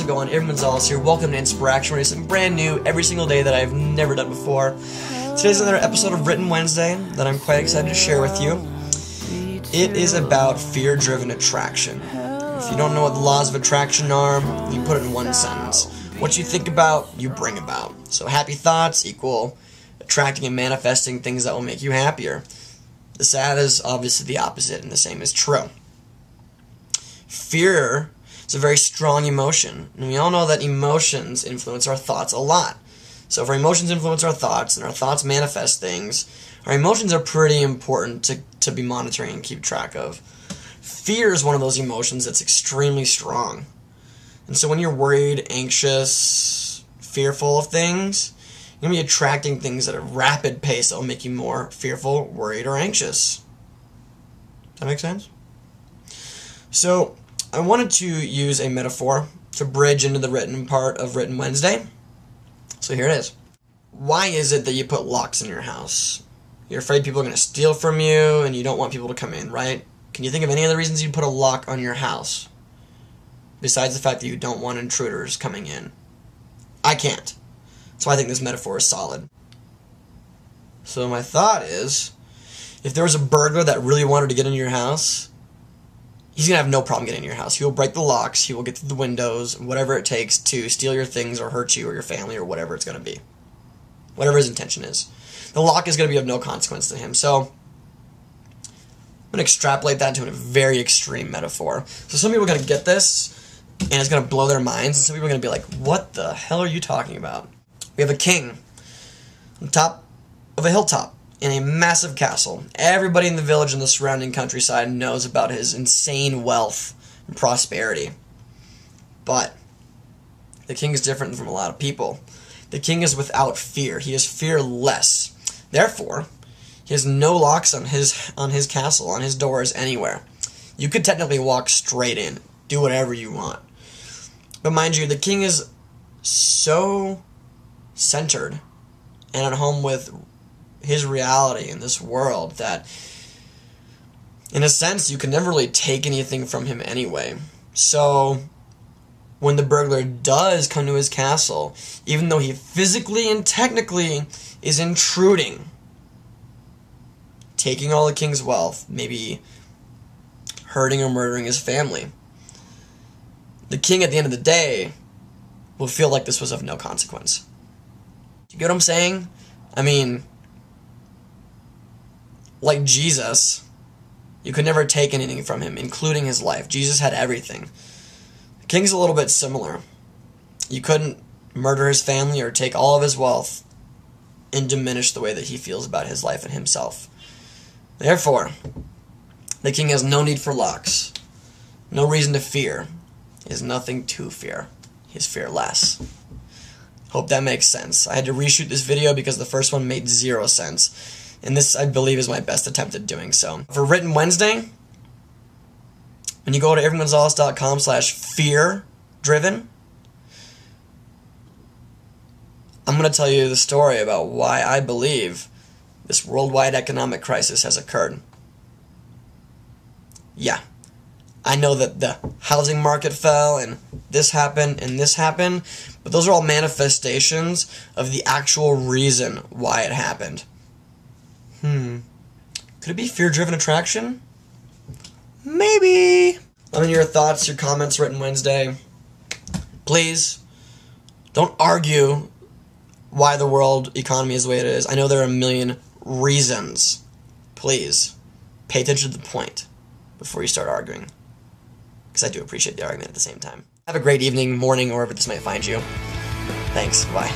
it going? Everyone's Gonzalez here. Welcome to InspirACTION, where it's something brand new every single day that I've never done before. Today's another episode of Written Wednesday that I'm quite excited to share with you. It is about fear-driven attraction. If you don't know what the laws of attraction are, you put it in one sentence. What you think about, you bring about. So happy thoughts equal attracting and manifesting things that will make you happier. The sad is obviously the opposite, and the same is true. Fear is a very strong emotion, and we all know that emotions influence our thoughts a lot. So if our emotions influence our thoughts, and our thoughts manifest things, our emotions are pretty important to be monitoring and keep track of. Fear is one of those emotions that's extremely strong. And so when you're worried, anxious, fearful of things, you're going to be attracting things at a rapid pace that will make you more fearful, worried, or anxious. Does that make sense? So I wanted to use a metaphor to bridge into the written part of Written Wednesday. So here it is. Why is it that you put locks in your house? You're afraid people are going to steal from you and you don't want people to come in, right? Can you think of any other reasons you'd put a lock on your house besides the fact that you don't want intruders coming in? I can't. So I think this metaphor is solid. So my thought is, if there was a burglar that really wanted to get into your house, he's going to have no problem getting in your house. He will break the locks, he will get through the windows, whatever it takes to steal your things or hurt you or your family or whatever it's going to be. Whatever his intention is. The lock is going to be of no consequence to him. So I'm going to extrapolate that into a very extreme metaphor. So some people are going to get this, and it's going to blow their minds, and some people are going to be like, what the hell are you talking about? We have a king on top of a hilltop in a massive castle. Everybody in the village and the surrounding countryside knows about his insane wealth and prosperity. But the king is different from a lot of people. The king is without fear. He is fearless. Therefore, he has no locks on his castle, on his doors, anywhere. You could technically walk straight in, do whatever you want. But mind you, the king is so centered and at home with his reality in this world that, in a sense, you can never really take anything from him anyway. So when the burglar does come to his castle, even though he physically and technically is intruding, taking all the king's wealth, maybe hurting or murdering his family, the king at the end of the day will feel like this was of no consequence. You get what I'm saying? I mean, like Jesus, you could never take anything from him, including his life. Jesus had everything. The king's a little bit similar. You couldn't murder his family or take all of his wealth and diminish the way that he feels about his life and himself. Therefore, the king has no need for locks, no reason to fear. He has nothing to fear. He is fearless. Hope that makes sense. I had to reshoot this video because the first one made zero sense. And this, I believe, is my best attempt at doing so. For Written Wednesday, when you go to everyonegonzalez.com/fear-driven, I'm going to tell you the story about why I believe this worldwide economic crisis has occurred. Yeah, I know that the housing market fell, and this happened, but those are all manifestations of the actual reason why it happened. Could it be fear-driven attraction? Maybe. Let me know your thoughts, your comments, Written Wednesday. Please, don't argue why the world economy is the way it is. I know there are a million reasons. Please, pay attention to the point before you start arguing, because I do appreciate the argument at the same time. Have a great evening, morning, or wherever this might find you. Thanks. Bye.